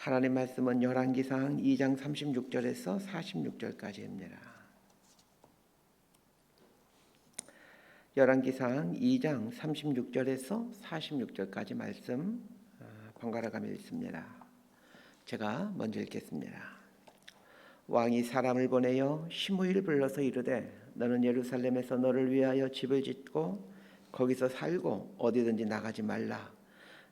하나님 말씀은 열왕기상 2장 36절에서 46절까지입니다. 열왕기상 2장 36절에서 46절까지 말씀 번갈아 가며 읽습니다. 제가 먼저 읽겠습니다. 왕이 사람을 보내어 시므이를 불러서 이르되 너는 예루살렘에서 너를 위하여 집을 짓고 거기서 살고 어디든지 나가지 말라.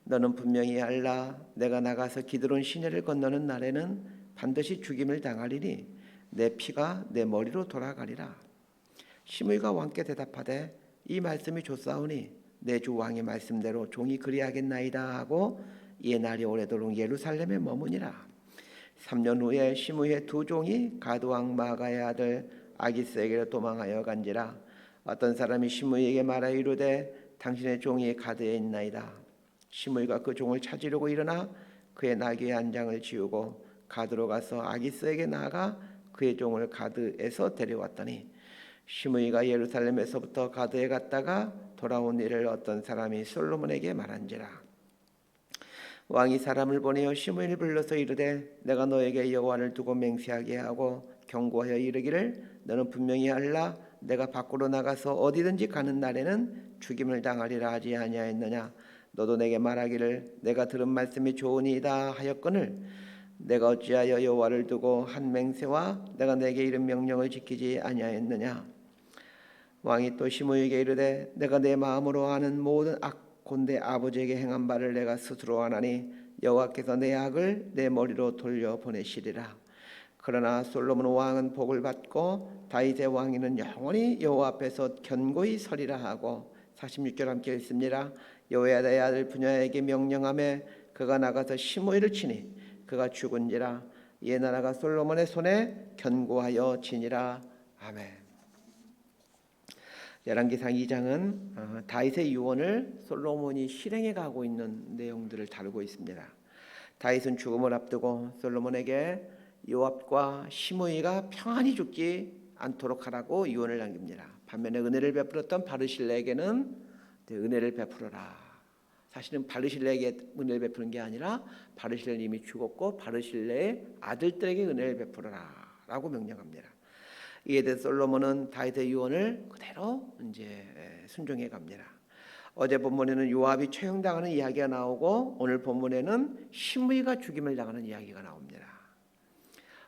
너는 분명히 알라. 내가 나가서 기드론 시내를 건너는 날에는 반드시 죽임을 당하리니 내 피가 내 머리로 돌아가리라. 시므이가 왕께 대답하되 이 말씀이 좋사오니 내 주 왕의 말씀대로 종이 그리하겠나이다 하고 이에 날이 오래도록 예루살렘에 머무니라. 3년 후에 시므이의 두 종이 가드왕 마가의 아들 아기스에게로 도망하여 간지라. 어떤 사람이 시므이에게 말하여 이르되 당신의 종이 가드에 있나이다. 시므이가 그 종을 찾으려고 일어나 그의 나귀의 안장을 지우고 가드로 가서 아기스에게 나아가 그의 종을 가드에서 데려왔더니 시므이가 예루살렘에서부터 가드에 갔다가 돌아온 일을 어떤 사람이 솔로몬에게 말한지라. 왕이 사람을 보내어 시므이를 불러서 이르되 내가 너에게 여호와를 두고 맹세하게 하고 경고하여 이르기를 너는 분명히 알라. 내가 밖으로 나가서 어디든지 가는 날에는 죽임을 당하리라 하지 아니하였느냐. 너도 내게 말하기를 내가 들은 말씀이 좋으니이다 하였거늘 내가 어찌하여 여호와를 두고 한 맹세와 내가 내게 이른 명령을 지키지 아니하였느냐. 왕이 또 시므이에게 이르되 내가 내 마음으로 아는 모든 악 곤대 아버지에게 행한 바를 내가 스스로 아나니 여호와께서 내 악을 내 머리로 돌려 보내시리라. 그러나 솔로몬 왕은 복을 받고 다윗의 왕위는 영원히 여호와 앞에서 견고히 서리라 하고 46절 함께 읽습니다. 여호야다의 아들 분야에게 명령하며 그가 나가서 시므이를 치니 그가 죽은지라. 이에 나라가 솔로몬의 손에 견고하여 지니라. 아멘. 열왕기상 2장은 다윗의 유언을 솔로몬이 실행해 가고 있는 내용들을 다루고 있습니다. 다윗은 죽음을 앞두고 솔로몬에게 요압과 시므이가 평안히 죽지 않도록 하라고 유언을 남깁니다. 반면에 은혜를 베풀었던 바르실레에게는 은혜를 베풀어라. 사실은 바르실레에게 은혜를 베푸는 게 아니라 바르실레는 이미 죽었고 바르실레의 아들들에게 은혜를 베풀어라 라고 명령합니다. 이에 대해 솔로몬은 다윗의 유언을 그대로 이제 순종해 갑니다. 어제 본문에는 요압이 처형당하는 이야기가 나오고 오늘 본문에는 시므이가 죽임을 당하는 이야기가 나옵니다.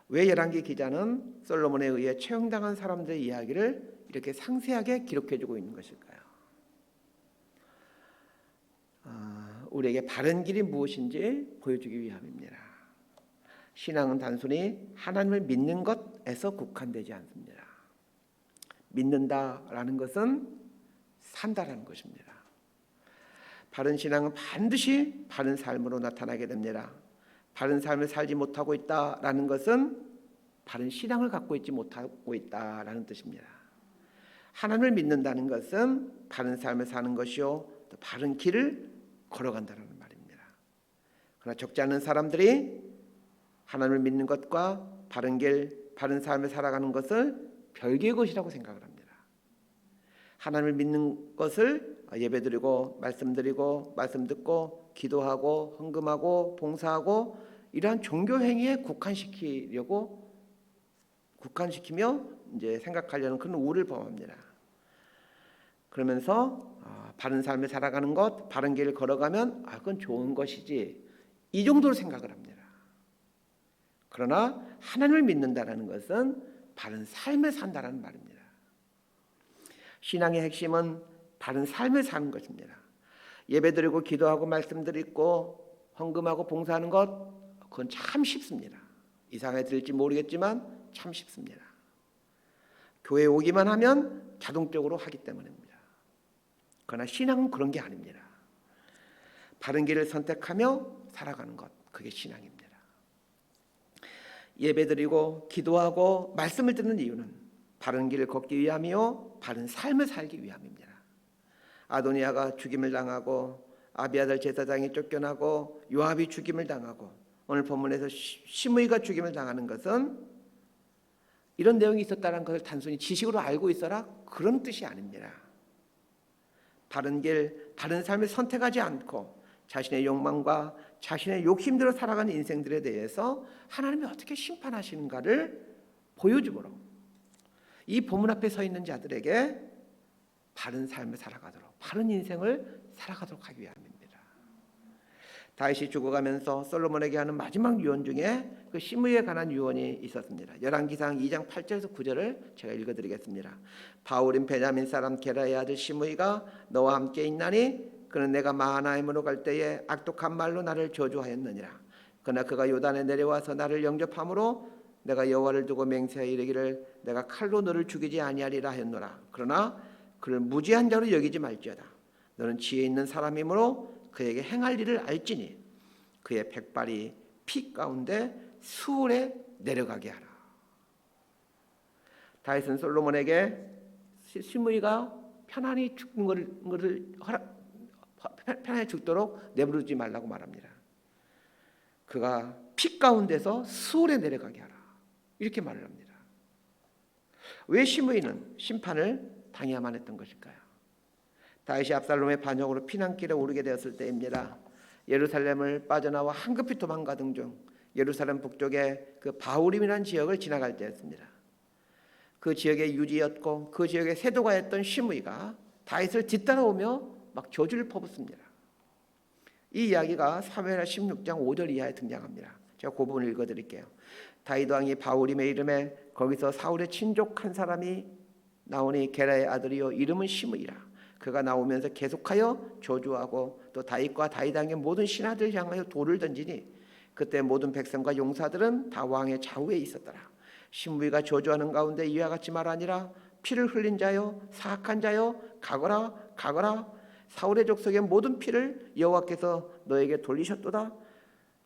왜 열왕기 기자는 솔로몬에 의해 처형당한 사람들의 이야기를 이렇게 상세하게 기록해주고 있는 것일까요? 우리에게 바른 길이 무엇인지 보여주기 위함입니다. 신앙은 단순히 하나님을 믿는 것에서 국한되지 않습니다. 믿는다라는 것은 산다라는 것입니다. 바른 신앙은 반드시 바른 삶으로 나타나게 됩니다. 바른 삶을 살지 못하고 있다라는 것은 바른 신앙을 갖고 있지 못하고 있다라는 뜻입니다. 하나님을 믿는다는 것은 바른 삶을 사는 것이요 또 바른 길을 걸어간다는 말입니다. 그러나 적지 않은 사람들이 하나님을 믿는 것과 바른 길, 바른 삶을 살아가는 것을 별개의 것이라고 생각을 합니다. 하나님을 믿는 것을 예배드리고 말씀드리고 말씀 듣고 기도하고 헌금하고 봉사하고 이러한 종교 행위에 국한시키며 이제 생각하려는 그런 우를 범합니다. 그러면서 바른 삶을 살아가는 것, 바른 길을 걸어가면 그건 좋은 것이지 이 정도로 생각을 합니다. 그러나 하나님을 믿는다는 것은 바른 삶을 산다는 말입니다. 신앙의 핵심은 바른 삶을 사는 것입니다. 예배드리고 기도하고 말씀드리고 헌금하고 봉사하는 것 그건 참 쉽습니다. 이상하게 들릴지 모르겠지만 참 쉽습니다. 교회에 오기만 하면 자동적으로 하기 때문입니다. 그러나 신앙은 그런 게 아닙니다. 바른 길을 선택하며 살아가는 것 그게 신앙입니다. 예배드리고 기도하고 말씀을 듣는 이유는 바른 길을 걷기 위함이요 바른 삶을 살기 위함입니다. 아도니아가 죽임을 당하고 아비아달 제사장이 쫓겨나고 요압이 죽임을 당하고 오늘 본문에서 시므이가 죽임을 당하는 것은 이런 내용이 있었다는 것을 단순히 지식으로 알고 있어라 그런 뜻이 아닙니다. 바른 길, 바른 삶을 선택하지 않고 자신의 욕망과 자신의 욕심대로 살아가는 인생들에 대해서 하나님이 어떻게 심판하시는가를 보여주므로 이 본문 앞에 서 있는 자들에게 바른 삶을 살아가도록, 바른 인생을 살아가도록 하기 위함입니다. 다윗이 죽어가면서 솔로몬에게 하는 마지막 유언 중에 그 시므이에 관한 유언이 있었습니다. 열왕기상 2장 8절에서 9절을 제가 읽어드리겠습니다. 바울인 베냐민 사람 게라의 아들 시므이가 너와 함께 있나니 그는 내가 마하나임으로 갈 때에 악독한 말로 나를 저주하였느니라. 그러나 그가 요단에 내려와서 나를 영접함으로 내가 여호와를 두고 맹세하여 이르기를 내가 칼로 너를 죽이지 아니하리라 하였노라. 그러나 그를 무지한 자로 여기지 말지어다. 너는 지혜 있는 사람이므로 그에게 행할 일을 알지니 그의 백발이 피 가운데 수월에 내려가게 하라. 다윗은 솔로몬에게 시므이가 편안히 죽는 것을 편안히 죽도록 내버려두지 말라고 말합니다. 그가 피 가운데서 수월에 내려가게 하라. 이렇게 말을 합니다. 왜 시므이는 심판을 당해야만 했던 것일까요? 다윗이 압살롬의 반역으로 피난길에 오르게 되었을 때입니다. 예루살렘을 빠져나와 황급히 도망가던 중 예루살렘 북쪽의 그 바후림이라는 지역을 지나갈 때였습니다. 그 지역의 유지였고 그 지역의 세도가였던 시므이가 다윗을 뒤따라오며 막 저주를 퍼붓습니다. 이 이야기가 사무엘하 16장 5절 이하에 등장합니다. 제가 그 부분을 읽어드릴게요. 다윗 왕이 바후림에 이름에 거기서 사울의 친족 한 사람이 나오니 게라의 아들이요 이름은 시므이라. 그가 나오면서 계속하여 저주하고 또 다윗과 다윗 왕의 모든 신하들 향하여 돌을 던지니 그때 모든 백성과 용사들은 다 왕의 좌우에 있었더라. 시므이가 저주하는 가운데 이와 같이 말하니라. 피를 흘린 자여 사악한 자여 가거라 가거라. 사울의 족속의 모든 피를 여호와께서 너에게 돌리셨도다.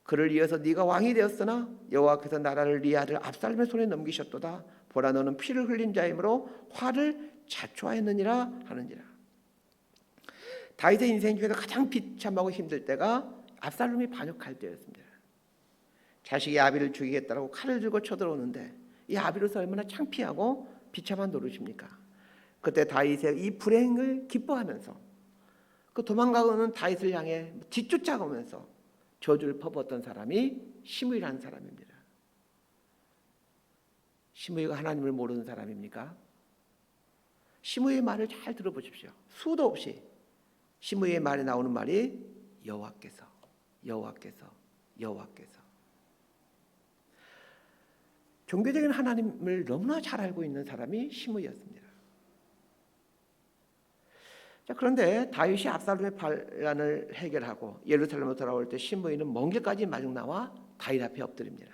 그를 이어서 네가 왕이 되었으나 여호와께서 나라를 네 아들 압살롬의 손에 넘기셨도다. 보라 너는 피를 흘린 자이므로 화를 자초하였느니라 하느니라. 다윗의 인생 중에서 가장 비참하고 힘들 때가 압살롬이 반역할 때였습니다. 자식이 아비를 죽이겠다고 칼을 들고 쳐들어오는데 이 아비로서 얼마나 창피하고 비참한 노릇입니까? 그때 다윗의 이 불행을 기뻐하면서 그 도망가고는 다윗을 향해 뒤쫓아가면서 저주를 퍼붓던 사람이 시므이라는 사람입니다. 시므이가 하나님을 모르는 사람입니까? 시므이의 말을 잘 들어보십시오. 수도 없이 시므이의 말에 나오는 말이 여호와께서 여호와께서 여호와께서. 종교적인 하나님을 너무나 잘 알고 있는 사람이 시므이였습니다. 자, 그런데 다윗이 압살롬의 반란을 해결하고 예루살렘으로 돌아올 때 시므이는 먼 길까지 마중 나와 다윗 앞에 엎드립니다.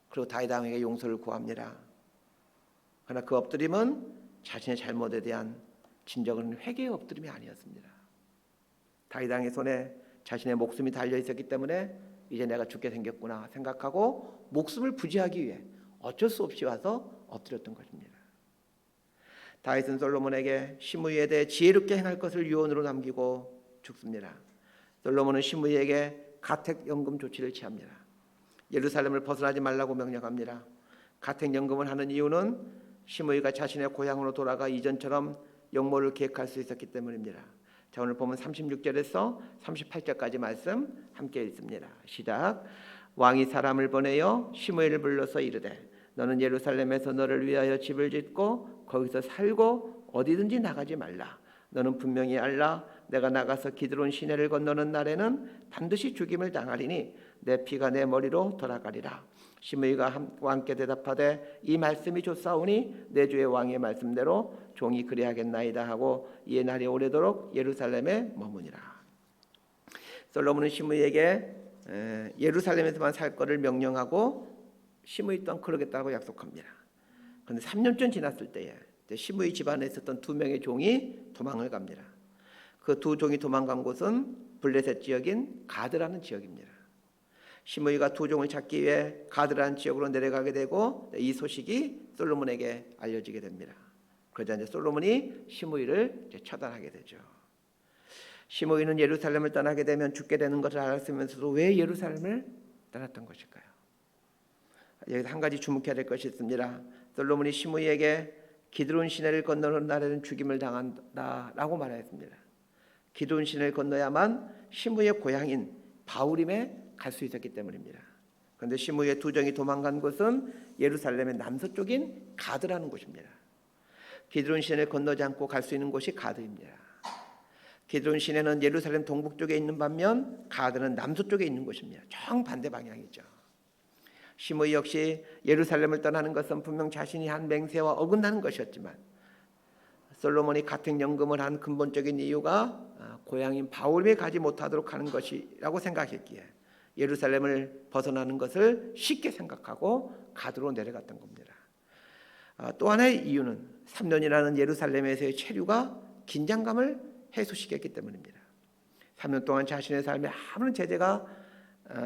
그리고 다윗 왕에게 용서를 구합니다. 그러나 그 엎드림은 자신의 잘못에 대한 진정한 회개의 엎드림이 아니었습니다. 다윗 왕의 손에 자신의 목숨이 달려 있었기 때문에 이제 내가 죽게 생겼구나 생각하고 목숨을 부지하기 위해 어쩔 수 없이 와서 엎드렸던 것입니다. 다윗은 솔로몬에게 시므이에 대해 지혜롭게 행할 것을 유언으로 남기고 죽습니다. 솔로몬은 시므이에게 가택연금 조치를 취합니다. 예루살렘을 벗어나지 말라고 명령합니다. 가택연금을 하는 이유는 시므이가 자신의 고향으로 돌아가 이전처럼 영모를 계획할 수 있었기 때문입니다. 자, 오늘 보면 36절에서 38절까지 말씀 함께 읽습니다. 시작. 왕이 사람을 보내어 시므이를 불러서 이르되 너는 예루살렘에서 너를 위하여 집을 짓고 거기서 살고 어디든지 나가지 말라. 너는 분명히 알라. 내가 나가서 기드론 시내를 건너는 날에는 반드시 죽임을 당하리니 내 피가 내 머리로 돌아가리라. 시므이가 왕께 대답하되 이 말씀이 좋사오니 내 주의 왕의 말씀대로 종이 그리하겠나이다 하고 이에 날이 오래도록 예루살렘에 머무니라. 솔로몬은 시므이에게 예루살렘에서만 살 것을 명령하고 시므이 또한 그러겠다고 약속합니다. 그런데 3년쯤 지났을 때에 시므이 집안에 있었던 2명의 종이 도망을 갑니다. 그 2 종이 도망간 곳은 블레셋 지역인 가드라는 지역입니다. 시므이가 2 종을 찾기 위해 가드라는 지역으로 내려가게 되고 이 소식이 솔로몬에게 알려지게 됩니다. 그러자 이제 솔로몬이 시므이를 처단하게 되죠. 시므이는 예루살렘을 떠나게 되면 죽게 되는 것을 알았으면서도 왜 예루살렘을 떠났던 것일까요? 여기서 한 가지 주목해야 될 것이 있습니다. 솔로몬이 시므이에게 기드론 시내를 건너는 날에는 죽임을 당한다라고 말했습니다. 기드론 시내를 건너야만 시므이의 고향인 바울임에 갈 수 있었기 때문입니다. 그런데 시므이의 두 정이 도망간 곳은 예루살렘의 남서쪽인 가드라는 곳입니다. 기드론 시내를 건너지 않고 갈 수 있는 곳이 가드입니다. 기드론 시내는 예루살렘 동북쪽에 있는 반면 가드는 남서쪽에 있는 곳입니다. 정반대 방향이죠. 시므이 역시 예루살렘을 떠나는 것은 분명 자신이 한 맹세와 어긋나는 것이었지만 솔로몬이 가택연금을 한 근본적인 이유가 고향인 바울에 가지 못하도록 하는 것이라고 생각했기에 예루살렘을 벗어나는 것을 쉽게 생각하고 가드로 내려갔던 겁니다. 또 하나의 이유는 3년이라는 예루살렘에서의 체류가 긴장감을 해소시켰기 때문입니다. 3년 동안 자신의 삶에 아무런 제재가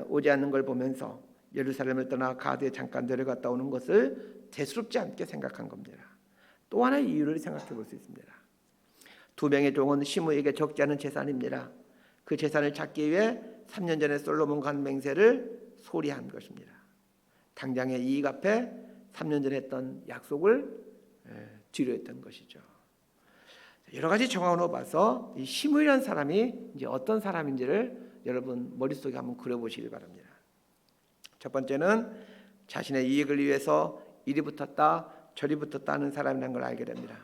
오지 않는 걸 보면서 예루살렘을 떠나 가드에 잠깐 내려갔다 오는 것을 대수롭지 않게 생각한 겁니다. 또 하나의 이유를 생각해 볼 수 있습니다. 두 명의 종은 시므이에게 적지 않은 재산입니다. 그 재산을 찾기 위해 3년 전에 솔로몬과 한 맹세를 소리한 것입니다. 당장의 이익 앞에 3년 전에 했던 약속을 뒤로 했던 것이죠. 여러 가지 정황으로 봐서 이 시므이라는 사람이 이제 어떤 사람인지를 여러분 머릿속에 한번 그려보시기 바랍니다. 첫 번째는 자신의 이익을 위해서 이리 붙었다 저리 붙었다 하는 사람이라는 걸 알게 됩니다.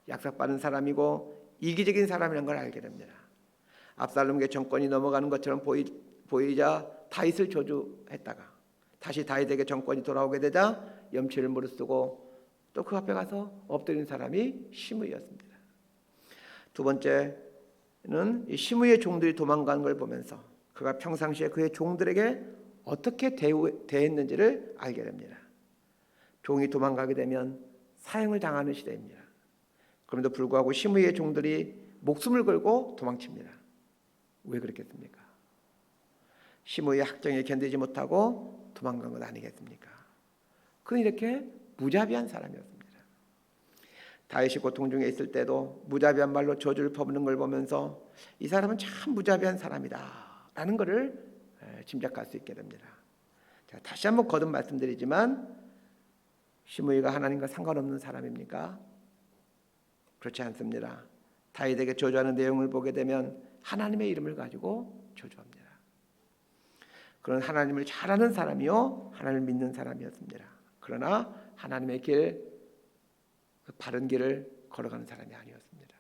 약삭받은 사람이고 이기적인 사람이라는 걸 알게 됩니다. 압살롬에게 정권이 넘어가는 것처럼 보이자 다윗을 저주했다가 다시 다윗에게 정권이 돌아오게 되자 염치를 무릅쓰고 또 그 앞에 가서 엎드린 사람이 시므이였습니다. 두 번째는 이 시므이의 종들이 도망가는 걸 보면서 그가 평상시에 그의 종들에게 어떻게 대했는지를 알게 됩니다. 종이 도망가게 되면 사형을 당하는 시대입니다. 그럼에도 불구하고 시므이의 종들이 목숨을 걸고 도망칩니다. 왜 그렇겠습니까? 시므이의 학정에 견디지 못하고 도망간 것 아니겠습니까? 그는 이렇게 무자비한 사람이었습니다. 다윗이 고통 중에 있을 때도 무자비한 말로 저주를 퍼붓는 걸 보면서 이 사람은 참 무자비한 사람이다 라는 것을 짐작할 수 있게 됩니다. 자, 다시 한번 거듭 말씀드리지만 시므이가 하나님과 상관없는 사람입니까? 그렇지 않습니다. 다윗에게 저주하는 내용을 보게 되면 하나님의 이름을 가지고 저주합니다. 그런 하나님을 잘 아는 사람이요 하나님을 믿는 사람이었습니다. 그러나 하나님의 길, 그 바른 길을 걸어가는 사람이 아니었습니다.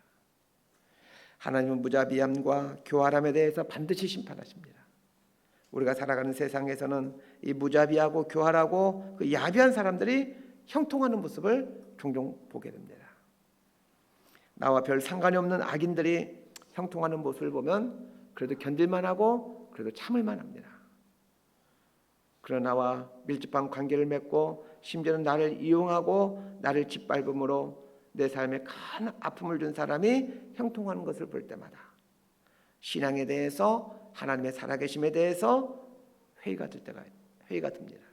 하나님은 무자비함과 교활함에 대해서 반드시 심판하십니다. 우리가 살아가는 세상에서는 이 무자비하고 교활하고 그 야비한 사람들이 형통하는 모습을 종종 보게 됩니다. 나와 별 상관이 없는 악인들이 형통하는 모습을 보면 그래도 견딜만 하고 그래도 참을만 합니다. 그러나 나와 밀접한 관계를 맺고 심지어는 나를 이용하고 나를 짓밟음으로 내 삶에 큰 아픔을 준 사람이 형통하는 것을 볼 때마다 신앙에 대해서 하나님의 살아계심에 대해서 회의가 듭니다.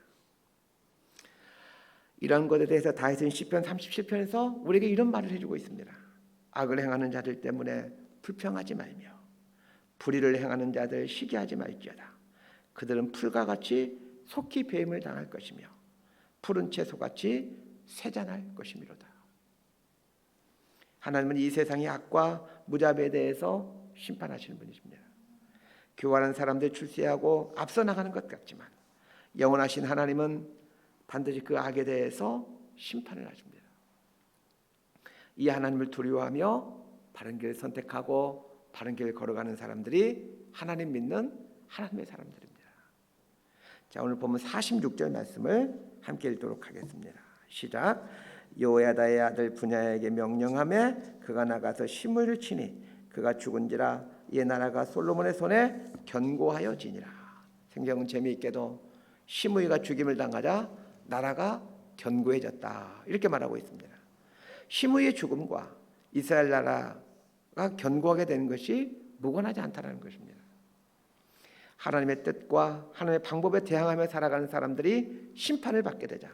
이런 것에 대해서 다윗은 시편 37편에서 우리에게 이런 말을 해주고 있습니다. 악을 행하는 자들 때문에 불평하지 말며 불의를 행하는 자들 시기하지 말지어다. 그들은 풀과 같이 속히 배임을 당할 것이며 푸른 채소같이 쇠잔할 것이미로다. 하나님은 이 세상의 악과 무자비에 대해서 심판하시는 분이십니다. 교활한 사람들 출세하고 앞서 나가는 것 같지만 영원하신 하나님은 반드시 그 악에 대해서 심판을 하십니다. 이 하나님을 두려워하며 바른 길을 선택하고 바른 길을 걸어가는 사람들이 하나님 믿는 하나님의 사람들입니다. 자, 오늘 보면 46절 말씀을 함께 읽도록 하겠습니다. 시작. 여호야다의 아들 분야에게 명령하며 그가 나가서 시므이를 치니 그가 죽은지라 이에 나라가 솔로몬의 손에 견고하여 지니라. 성경은 재미있게도 시므이가 죽임을 당하자 나라가 견고해졌다 이렇게 말하고 있습니다. 시므이의 죽음과 이스라엘 나라가 견고하게 되는 것이 무관하지 않다는 것입니다. 하나님의 뜻과 하나님의 방법에 대항하며 살아가는 사람들이 심판을 받게 되자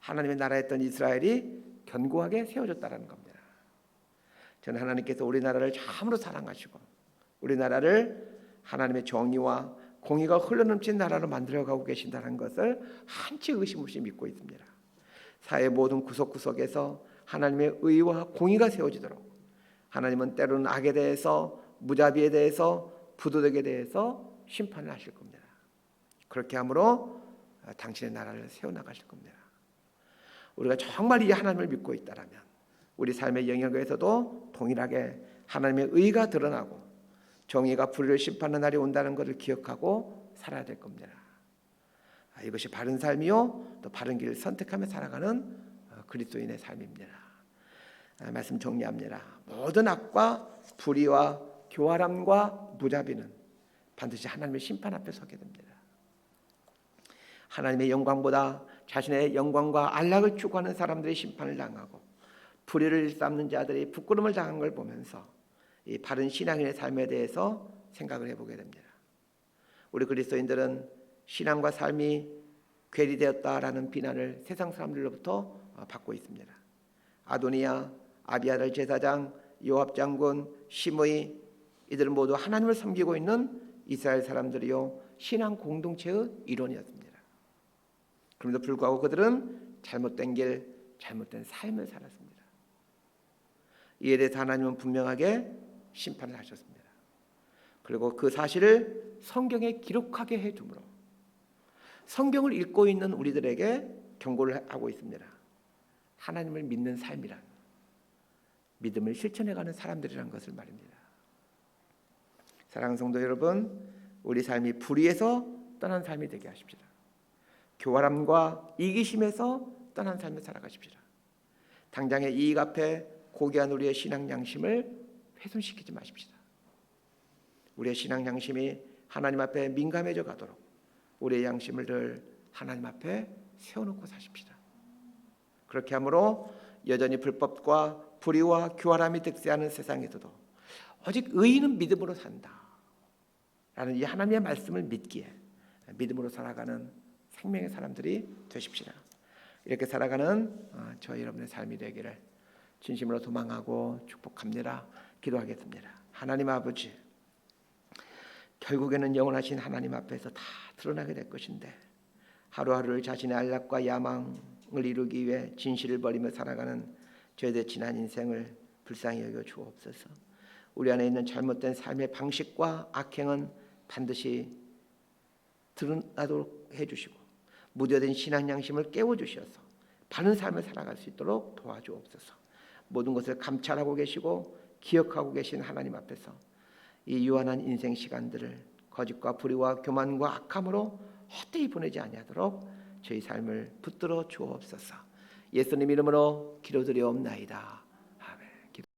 하나님의 나라였던 이스라엘이 견고하게 세워졌다는 겁니다. 저는 하나님께서 우리나라를 참으로 사랑하시고 우리나라를 하나님의 정의와 공의가 흘러넘친 나라로 만들어가고 계신다는 것을 한치 의심 없이 믿고 있습니다. 사회 모든 구석구석에서 하나님의 의와 공의가 세워지도록 하나님은 때로는 악에 대해서 무자비에 대해서 부도덕에 대해서 심판을 하실 겁니다. 그렇게 함으로 당신의 나라를 세워나가실 겁니다. 우리가 정말 이 하나님을 믿고 있다면 우리 삶의 영역에서도 동일하게 하나님의 의가 드러나고 정의가 불의를 심판하는 날이 온다는 것을 기억하고 살아야 될 겁니다. 이것이 바른 삶이요 또 바른 길을 선택하며 살아가는 그리스도인의 삶입니다. 말씀 정리합니다. 모든 악과 불의와 교활함과 무자비는 반드시 하나님의 심판 앞에 서게 됩니다. 하나님의 영광보다 자신의 영광과 안락을 추구하는 사람들이 심판을 당하고 불의를 일삼는 자들이 부끄러움을 당한 걸 보면서 이 바른 신앙인의 삶에 대해서 생각을 해보게 됩니다. 우리 그리스도인들은 신앙과 삶이 괴리되었다라는 비난을 세상 사람들로부터 받고 있습니다. 아도니아, 아비아달 제사장, 요압 장군, 시므이 이들은 모두 하나님을 섬기고 있는 이스라엘 사람들이요 신앙 공동체의 일원이었습니다. 그럼에도 불구하고 그들은 잘못된 길, 잘못된 삶을 살았습니다. 이에 대해서 하나님은 분명하게 심판을 하셨습니다. 그리고 그 사실을 성경에 기록하게 해두므로 성경을 읽고 있는 우리들에게 경고를 하고 있습니다. 하나님을 믿는 삶이란 믿음을 실천해가는 사람들이라는 것을 말입니다. 사랑하는 성도 여러분, 우리 삶이 불의에서 떠난 삶이 되게 하십시다. 교활함과 이기심에서 떠난 삶을 살아가십시다. 당장의 이익 앞에 고귀한 우리의 신앙 양심을 훼손시키지 마십시다. 우리의 신앙 양심이 하나님 앞에 민감해져 가도록 우리의 양심을 늘 하나님 앞에 세워놓고 사십시다. 그렇게 함으로 여전히 불법과 불의와 교활함이 득세하는 세상에서도 오직 의인은 믿음으로 산다 라는 이 하나님의 말씀을 믿기에 믿음으로 살아가는 생명의 사람들이 되십시다. 이렇게 살아가는 저희 여러분의 삶이 되기를 진심으로 소망하고 축복합니다. 기도하겠습니다. 하나님 아버지, 결국에는 영원하신 하나님 앞에서 다 드러나게 될 것인데 하루하루를 자신의 안락과 야망을 이루기 위해 진실을 버리며 살아가는 저희들의 지난 인생을 불쌍히 여겨 주옵소서. 우리 안에 있는 잘못된 삶의 방식과 악행은 반드시 드러나도록 해주시고 무뎌진 신앙 양심을 깨워주셔서 바른 삶을 살아갈 수 있도록 도와주옵소서. 모든 것을 감찰하고 계시고 기억하고 계신 하나님 앞에서 이 유한한 인생 시간들을 거짓과 불의와 교만과 악함으로 헛되이 보내지 아니하도록 저희 삶을 붙들어 주옵소서. 예수님 이름으로 기도드리옵나이다.